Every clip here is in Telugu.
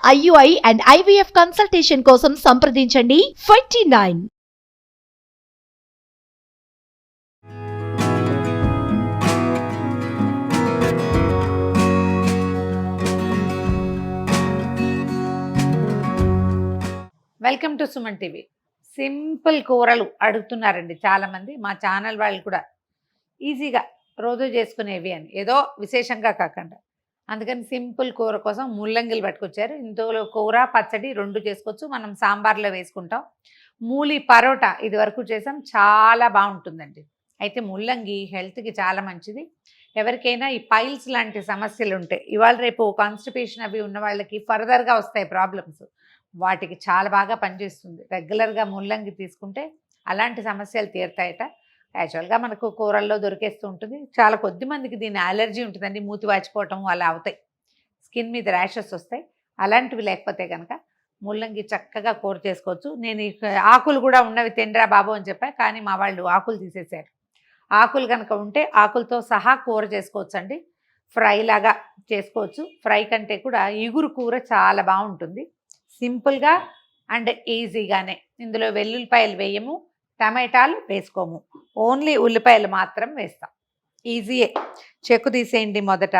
IUI and IVF కన్సల్టేషన్ కోసం సంప్రదించండి 29. Welcome to Suman TV. Simple కూరలు అడుగుతున్నారండి చాలామంది. మా ఛానల్ వాళ్ళు కూడా ఈజీగా రోజు చేసుకునేవి అని, ఏదో విశేషంగా కాకుండా. అందుకని సింపుల్ కూర కోసం ముల్లంగిలు పట్టుకొచ్చారు. ఇందులో కూర పచ్చడి రెండు చేసుకోవచ్చు. మనం సాంబార్లో వేసుకుంటాం. మూలి పరోటా ఇది వరకు చేసాం, చాలా బాగుంటుందండి. అయితే ముల్లంగి హెల్త్కి చాలా మంచిది. ఎవరికైనా ఈ పైల్స్ లాంటి సమస్యలు ఉంటాయి, ఇవాళ రేపు కాన్స్టిపేషన్ అవి ఉన్న వాళ్ళకి ఫర్దర్గా వస్తాయి ప్రాబ్లమ్స్, వాటికి చాలా బాగా పనిచేస్తుంది. రెగ్యులర్గా ముల్లంగి తీసుకుంటే అలాంటి సమస్యలు తీరుతాయట. యాక్చువల్గా మనకు కూరల్లో దొరికేస్తూ ఉంటుంది. చాలా కొద్ది మందికి దీని అలర్జీ ఉంటుందండి, మూతి వాచిపోవటం అలా అవుతాయి, స్కిన్ మీద ర్యాషెస్ వస్తాయి. అలాంటివి లేకపోతే కనుక ముల్లంగి చక్కగా కూర చేసుకోవచ్చు. నేను ఆకులు కూడా ఉన్నవి తినరా బాబు అని చెప్పా, కానీ మా వాళ్ళు ఆకులు తీసేశారు. ఆకులు కనుక ఉంటే ఆకులతో సహా కూర చేసుకోవచ్చు అండి. ఫ్రై లాగా చేసుకోవచ్చు. ఫ్రై కంటే కూడా ఇగురు కూర చాలా బాగుంటుంది, సింపుల్గా అండ్ ఈజీగానే. ఇందులో వెల్లుల్లిపాయలు వేయము, టమాటాలు వేసుకోము, ఓన్లీ ఉల్లిపాయలు మాత్రం వేస్తాం. ఈజీయే. చెక్కు తీసేయండి మొదట,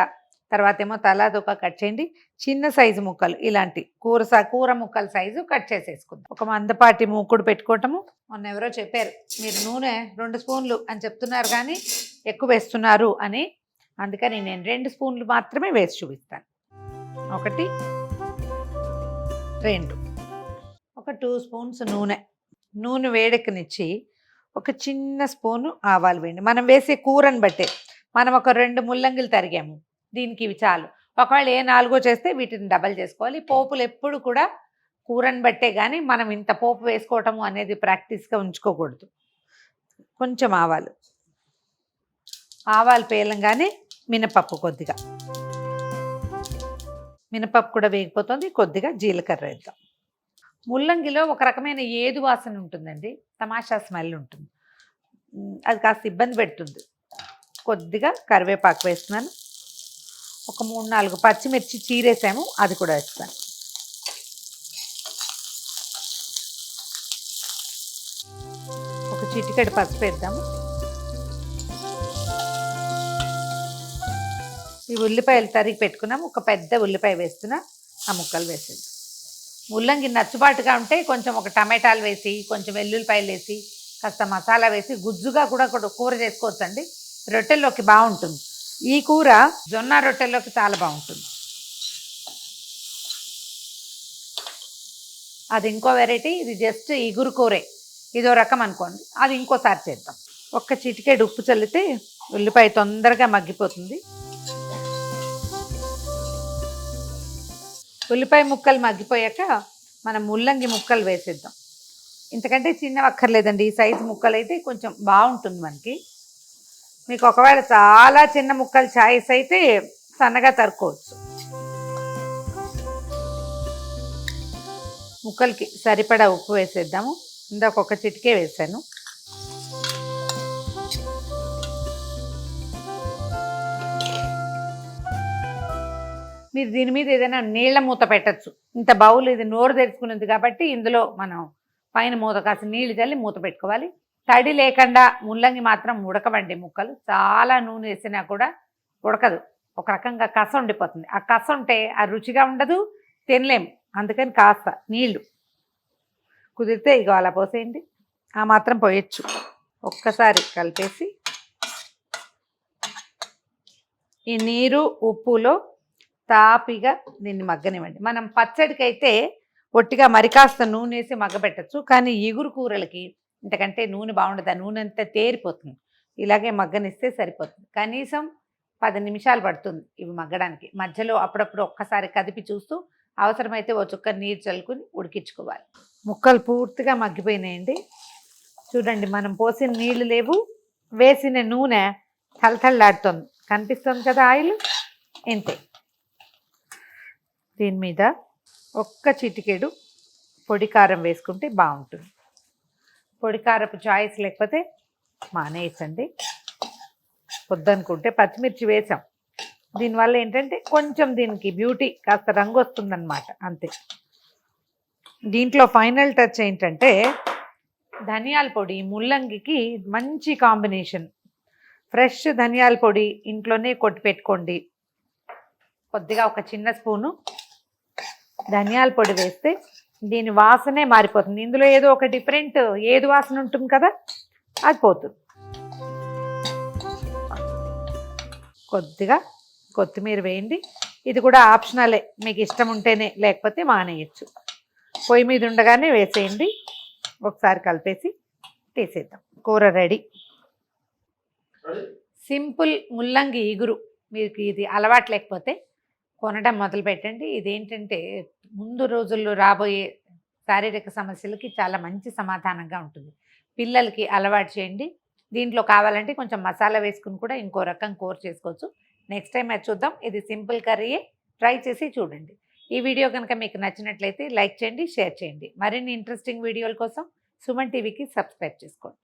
తర్వాత ఏమో తలాదొక కట్ చేయండి. చిన్న సైజు ముక్కలు ఇలాంటి కూర ముక్కల సైజు కట్ చేసేసుకుందాం. ఒక మందపాటి మూకుడు పెట్టుకోవటము. మొన్న ఎవరో చెప్పారు, మీరు నూనె 2 స్పూన్లు అని చెప్తున్నారు కానీ ఎక్కువ వేస్తున్నారు అని. అందుకని నేను 2 స్పూన్లు మాత్రమే వేసి చూపిస్తాను. 1 2 ఒక 2 స్పూన్స్ నూనె వేడెక్కనిచ్చి ఒక చిన్న స్పూను ఆవాలు వేయండి. మనం వేసే కూరని బట్టే. మనం ఒక 2 ముల్లంగిలు తరిగాము, దీనికి ఇవి చాలు. ఒకవేళ ఏ 4 చేస్తే వీటిని డబల్ చేసుకోవాలి. పోపులు ఎప్పుడు కూడా కూరని బట్టే, కానీ మనం ఇంత పోపు వేసుకోవటము అనేది ప్రాక్టీస్గా ఉంచుకోకూడదు. కొంచెం ఆవాలు పేలంగానే మినపప్పు మినపప్పు కూడా వేగిపోతుంది. కొద్దిగా జీలకర్ర వేద్దాం. ముల్లంగిలో ఒక రకమైన ఏదు వాసన ఉంటుందండి, తమాషా స్మెల్ ఉంటుంది, అది కాస్త ఇబ్బంది పెడుతుంది. కొద్దిగా కరివేపాకు వేస్తున్నాను. ఒక 3-4 పచ్చిమిర్చి చీరేసాము, అది కూడా వేస్తాను. ఒక చిటికెడు పసుపు వేద్దాము. ఈ ఉల్లిపాయలు తరిగి పెట్టుకున్నాము. ఒక పెద్ద ఉల్లిపాయ వేస్తున్నా, ఆ ముక్కలు వేసేది. ముల్లంగి నచ్చుబాటుగా ఉంటే కొంచెం ఒక టమాటాలు వేసి, కొంచెం వెల్లుల్లిపాయలు వేసి, కాస్త మసాలా వేసి గుజ్జుగా కూడా కూర చేసుకోవచ్చు అండి. రొట్టెల్లోకి బాగుంటుంది ఈ కూర. జొన్న రొట్టెల్లోకి చాలా బాగుంటుంది. అది ఇంకో వెరైటీ, ఇది జస్ట్ ఇగురు కూరే, ఇదో రకం అనుకోండి. అది ఇంకోసారి చేద్దాం. ఒక్క చిటికెడు ఉప్పు చల్లితే ఉల్లిపాయ తొందరగా మగ్గిపోతుంది. ఉల్లిపాయ ముక్కలు మగ్గిపోయాక మనం ముల్లంగి ముక్కలు వేసేద్దాం. ఇంతకంటే చిన్నవి అక్కర్లేదండి, ఈ సైజు ముక్కలు అయితే కొంచెం బాగుంటుంది మనకి. మీకు ఒకవేళ చాలా చిన్న ముక్కలు చాయిస్ అయితే సన్నగా తరుకోవచ్చు. ముక్కలకి సరిపడా ఉప్పు వేసేద్దాము. ఇందాక ఒక చిటికే వేసాను. మీరు దీని మీద ఏదైనా నీళ్ల మూత పెట్టచ్చు. ఇంత బౌల్ ఇది నోరు తెరుచుకున్నది కాబట్టి ఇందులో మనం పైన మూత కాసి నీళ్ళు చల్లి మూత పెట్టుకోవాలి. తడి లేకుండా ముల్లంగి మాత్రం ఉడకవండి ముక్కలు. చాలా నూనె వేసినా కూడా ఉడకదు, ఒక రకంగా కస ఉండిపోతుంది. ఆ కస ఉంటే ఆ రుచిగా ఉండదు, తినలేము. అందుకని కాస్త నీళ్ళు కుదిరితే ఇగో అలా పోసేయండి, ఆ మాత్రం పోయచ్చు. ఒక్కసారి కలిపేసి ఈ నీరు ఉప్పులో తాపిగా దీన్ని మగ్గనివ్వండి. మనం పచ్చడికి అయితే ఒట్టిగా మరి కాస్త నూనె వేసి మగ్గబెట్టచ్చు, కానీ ఇగురు కూరలకి ఇంతకంటే నూనె బాగుండదు, ఆ నూనె అంతా తేరిపోతుంది. ఇలాగే మగ్గనిస్తే సరిపోతుంది. కనీసం 10 నిమిషాలు పడుతుంది ఇవి మగ్గడానికి. మధ్యలో అప్పుడప్పుడు ఒక్కసారి కదిపి చూస్తూ అవసరమైతే ఓ చుక్క నీరు చల్లుకుని ఉడికించుకోవాలి. ముక్కలు పూర్తిగా మగ్గిపోయినాయండి. చూడండి, మనం పోసిన నీళ్లు లేవు, వేసిన నూనె తలతళ్ళాడుతుంది, కనిపిస్తుంది కదా ఆయిల్. ఇంతే. దీని మీద ఒక్క చిటికెడు పొడి కారం వేసుకుంటే బాగుంటుంది. పొడి కారపు చాయిస్ లేకపోతే మానేయచ్చండి. వద్దనుకుంటే పచ్చిమిర్చి వేసాం, దీనివల్ల ఏంటంటే కొంచెం దీనికి బ్యూటీ కాస్త రంగు వస్తుందన్నమాట, అంతే. దీంట్లో ఫైనల్ టచ్ ఏంటంటే ధనియాల పొడి. ముల్లంగికి మంచి కాంబినేషన్. ఫ్రెష్ ధనియాల పొడి ఇంట్లోనే కొట్టి పెట్టుకోండి. కొద్దిగా ఒక చిన్న స్పూను ధనియాల పొడి వేస్తే దీని వాసనే మారిపోతుంది. ఇందులో ఏదో ఒక డిఫరెంట్ ఏది వాసన ఉంటుంది కదా, అది పోతుంది. కొద్దిగా కొత్తిమీర వేయండి. ఇది కూడా ఆప్షనలే, మీకు ఇష్టం ఉంటేనే, లేకపోతే మానేయచ్చు. పొయ్యి మీద ఉండగానే వేసేయండి. ఒకసారి కలిపేసి తీసేద్దాం. కూర రెడీ. సింపుల్ ముల్లంగి ఇగురు. మీకు ఇది అలవాటు లేకపోతే కొనడం మొదలు పెట్టండి. ఇదేంటంటే ముందు రోజుల్లో రాబోయే శారీరక సమస్యలకి చాలా మంచి సమాధానంగా ఉంటుంది. పిల్లలకి అలవాటు చేయండి. దీంట్లో కావాలంటే కొంచెం మసాలా వేసుకుని కూడా ఇంకో రకం కూర చేసుకోవచ్చు. నెక్స్ట్ టైం అది చూద్దాం. ఇది సింపుల్ కర్రీయే, ట్రై చేసి చూడండి. ఈ వీడియో కనుక మీకు నచ్చినట్లయితే లైక్ చేయండి, షేర్ చేయండి. మరిన్ని ఇంట్రెస్టింగ్ వీడియోల కోసం సుమన్ టీవీకి సబ్స్క్రైబ్ చేసుకోండి.